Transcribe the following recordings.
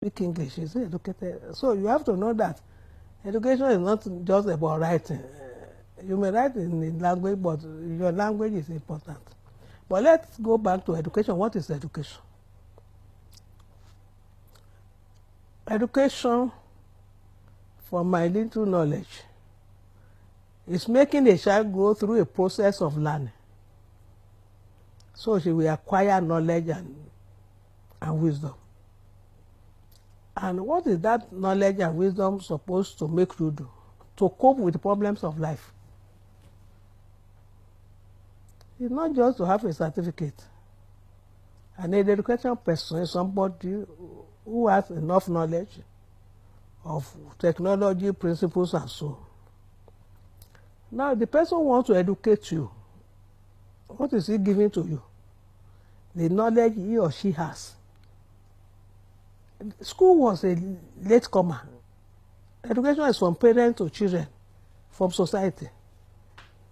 speak English, is educated. So you have to know that education is not just about writing. You may write in the language, but your language is important. But let's go back to education. What is education? Education, from my little knowledge, is making a child go through a process of learning. So she will acquire knowledge and wisdom. And what is that knowledge and wisdom supposed to make you do? To cope with the problems of life. It's not just to have a certificate. An educated person is somebody who has enough knowledge of technology, principles, and so on. Now, the person wants to educate you. What is he giving to you? The knowledge he or she has. School was a latecomer. Education is from parents to children, from society.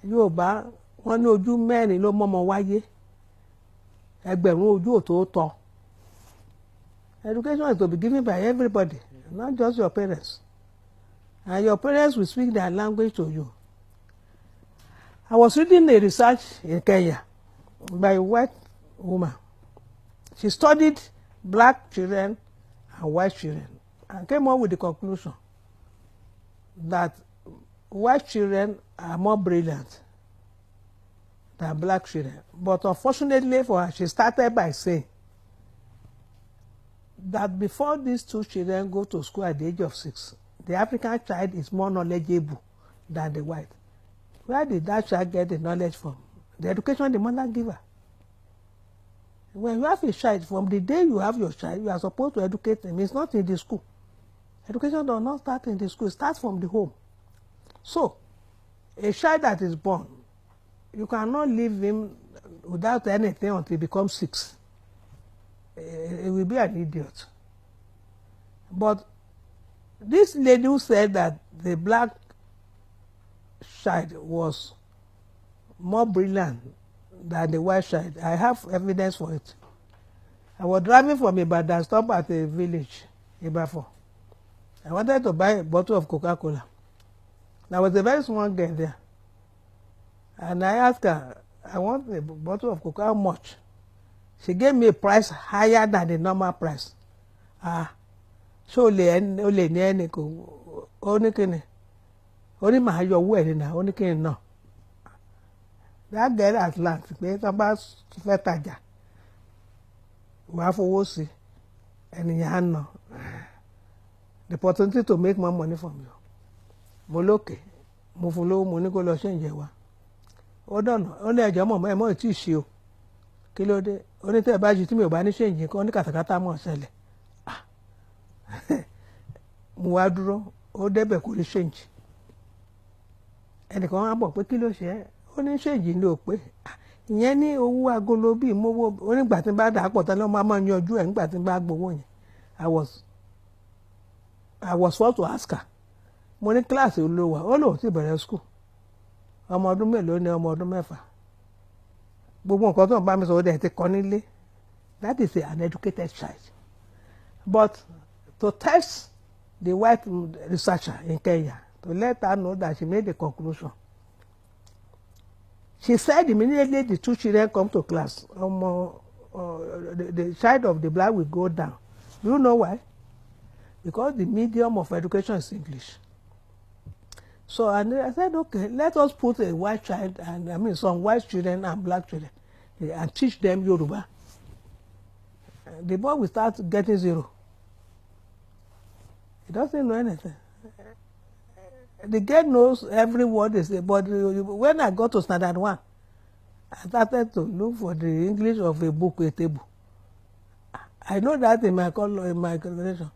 Yorùbá wọ́n ní ojú mẹ́rin ló mọ́mọ wáyé, ẹgbẹ̀rún ojú ò tó tọ́. Education is to be given by everybody, not just your parents. And your parents will speak their language to you. I was reading a research in Kenya by a white woman. She studied black children and white children and came up with the conclusion that white children are more brilliant than black children. But unfortunately for her, she started by saying that before these two children go to school at the age of 6, the African child is more knowledgeable than the white. Where did that child get the knowledge from? The education the mother gave her. When you have a child, from the day you have your child, you are supposed to educate them. It's not in the school. Education does not start in the school. It starts from the home. So, a child that is born, you cannot leave him without anything until he becomes 6. He will be an idiot. But this lady who said that the black child was more brilliant than the white child, I have evidence for it. I was driving from Ibadan, stopped at a village, Ibafo. I wanted to buy a bottle of Coca-Cola. There was a very small girl there. And I asked her, I want a bottle of Coca, how much? She gave me a price higher than the normal price. So only ní kò ó ní kíni ó ní màá yọ owó ẹ̀ nínú ó ní kíni náà. That girl at last pé tí wọ́n bá fẹ́ tajà wàá fowó sí ènìyàn á nà. The opportunity to make more money from you. Mo lókè mo fún lówó mo ní kó lọ ṣe ìjẹ wa. Ó dọ̀nà ó ní ẹ̀jẹ̀ mọ̀ ẹ̀ mọ̀ ẹ̀ tí ì ṣe o. Kí ló dé? Ó ní tẹ́ ẹ bá ju tí mi ò bá ní ṣe ìjìn kan ní kàtàkàtà mọ̀ ṣẹlẹ̀. Mo wá dúró ó débẹ̀ kò ní ṣe ìjìn. Ẹnìkan wá bọ̀ pé kí ló ṣe é? Ó ní ṣe ìjìn ní òpé. Ìyẹn ní owó agolo bíi mówó onígbà tí n bá dà á pọ̀ tán ló máa yanjú ẹ̀ nígbà tí n bá gbowó yẹn. I was forced to ask her. Mo ní kíláàsì olówó ó lòun ti bẹ̀rẹ̀ school. Ọmọ ọdún mélòó ni ọmọ ọdún 6. Gbogbo nǹkan tó ń bá mi sọ ó dẹ̀ ti kọ́ nílé. That is an educated child. But to test the white researcher in Kenya, to let her know that she made the conclusion, she said immediately the two children come to class, the child of the black will go down. Do you know why? Because the medium of education is English. So and I said, okay, let us put a white child and some white children and black children and teach them Yoruba. The boy will start getting 0. He doesn't know anything. The girl knows every word they say, but when I got to standard 1, I started to look for the English of a book, a table. I know that in my generation.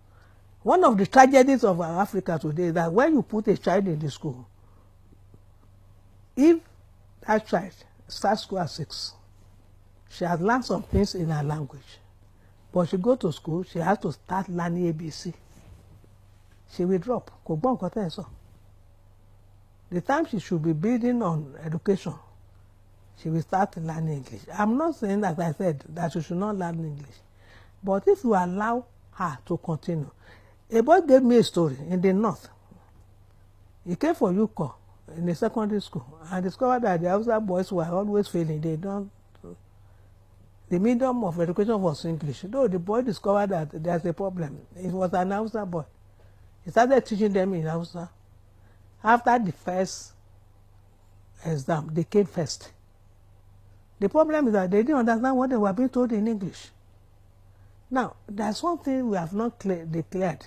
One of the tragedies of Africa today is that when you put a child in the school, if that child starts school at 6, she has learned some things in her language. But she go to school, she has to start learning ABC. She will drop. Kò gbọ́ nǹkan tẹ́ ẹ sọ. The time she should be building on education, she will start learning English. I'm not saying that I said that she should not learn English. But if you allow her to continue. A boy gave me a story in the north. He came for UCO in the secondary school and discovered that the Hausa boys were always failing. The medium of education was English. Though the boy discovered that there's a problem. It was an Hausa boy. He started teaching them in Hausa. After the first exam, they came first. The problem is that they didn't understand what they were being told in English. Now, there's one thing we have not declared.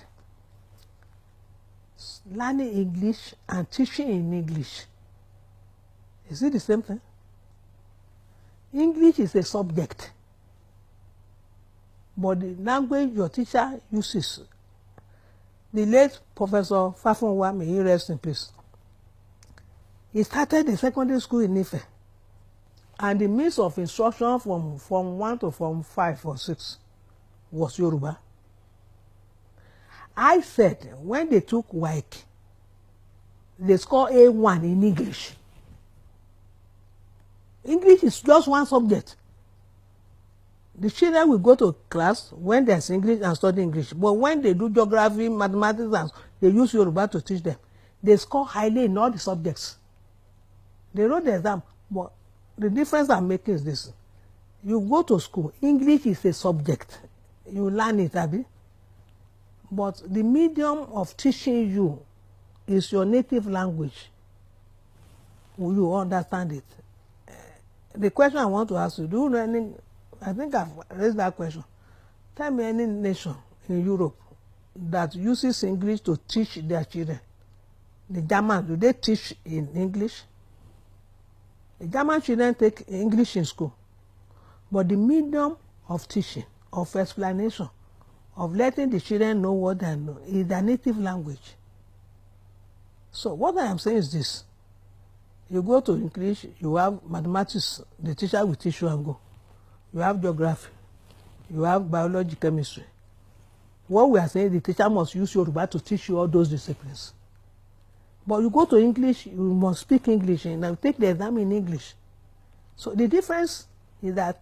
Learning English and teaching in English. Is it the same thing? English is a subject, but the language your teacher uses. The late Professor Fafunwa, may he rest in peace. He started the secondary school in Ife, and the means of instruction from Form 1 to Form 5 or 6 was Yoruba. I said when they took WAEC, they scored A1 in English. English is just one subject. The children will go to class when there's English and study English. But when they do geography, mathematics, they use Yoruba to teach them. They score highly in all the subjects. They wrote the exam, but the difference I'm making is this. You go to school, English is a subject. You learn it, Abi. But the medium of teaching you is your native language. Will you understand it? The question I want to ask you, do you know any, I think I've raised that question. Tell me any nation in Europe that uses English to teach their children. The Germans, do they teach in English? The German children take English in school. But the medium of teaching, of explanation, of letting the children know what they know is their native language. So what I am saying is this. You go to English, you have mathematics, the teacher will teach you and go. You have geography, you have biology, chemistry. What we are saying, the teacher must use Yoruba to teach you all those disciplines. But you go to English, you must speak English and now take the exam in English. So the difference is that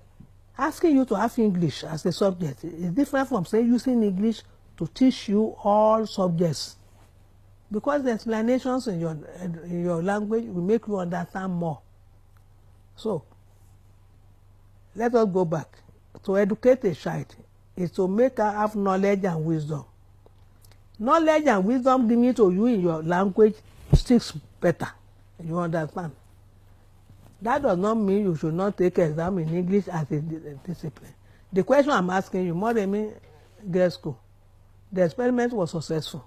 asking you to have English as a subject is different from saying using English to teach you all subjects. Because the explanations in your language will make you understand more. So, let us go back. To educate a child is to make her have knowledge and wisdom. Knowledge and wisdom given to you in your language sticks better. You understand? That does not mean you should not take exam in English as a discipline. The question I'm asking you, Moremi Girls School, the experiment was successful.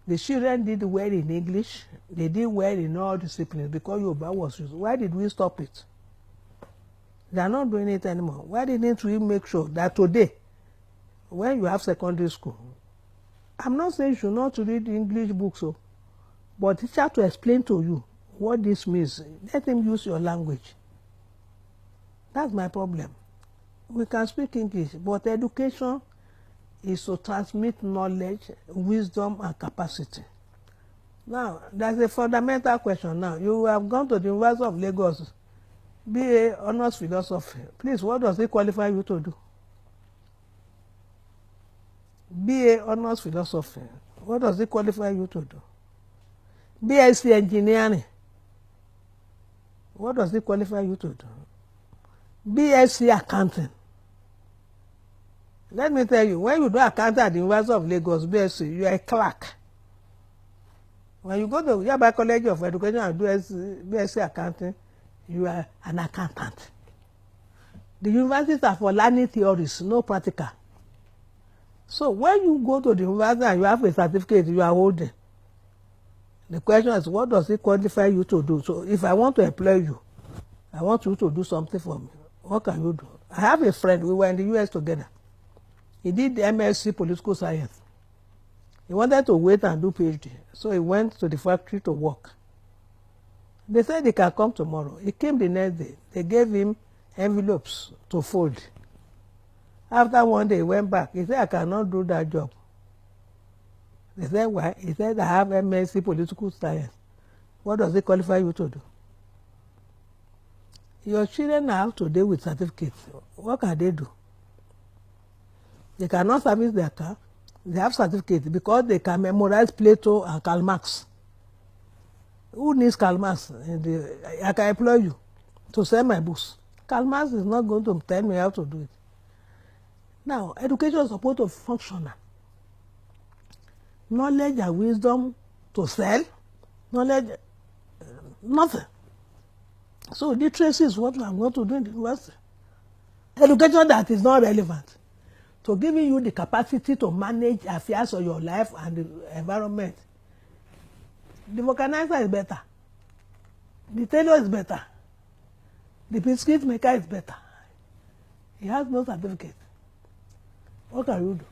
The children did well in English. They did well in all disciplines because Yoruba was used. Why did we stop it? They are not doing it anymore. Why didn't we make sure that today, when you have secondary school, I'm not saying you should not read English books, but teacher to explain to you what this means. Let him use your language. That's my problem. We can speak English, but education is to transmit knowledge, wisdom, and capacity. Now, there's a fundamental question now. You have gone to the University of Lagos, BA Honours Philosophy. Please, what does it qualify you to do? BA Honours Philosophy. What does it qualify you to do? BSc Engineering. What does it qualify you to do? BSc Accounting. Let me tell you, when you do accounting at the University of Lagos, BSc, you are a clerk. When you go to Yaba College of Education and do BSc Accounting, you are an accountant. The universities are for learning theories, no practical. So when you go to the university and you have a certificate you are holding, the question is, what does it qualify you to do? So if I want to employ you, I want you to do something for me. What can you do? I have a friend, we were in the US together. He did the MSc Political Science. He wanted to wait and do PhD. So he went to the factory to work. They said he can come tomorrow. He came the next day. They gave him envelopes to fold. After one day, he went back. He said, I cannot do that job. They said, why? He said, I have MSc Political Science. What does it qualify you to do? Your children are out today with certificates. What can they do? They cannot service their car. They have certificate because they can memorize Plato and Karl Marx. Who needs Karl Marx? I can employ you to sell my books. Karl Marx is not going to tell me how to do it. Now, education is supposed to function. Knowledge and wisdom to sell. Knowledge, nothing. So literacy is what I'm going to do in the university. Education that is not relevant to giving you the capacity to manage affairs of your life and the environment. The vulcanizer is better. The tailor is better. The biscuit maker is better. He has no certificate. What can you do?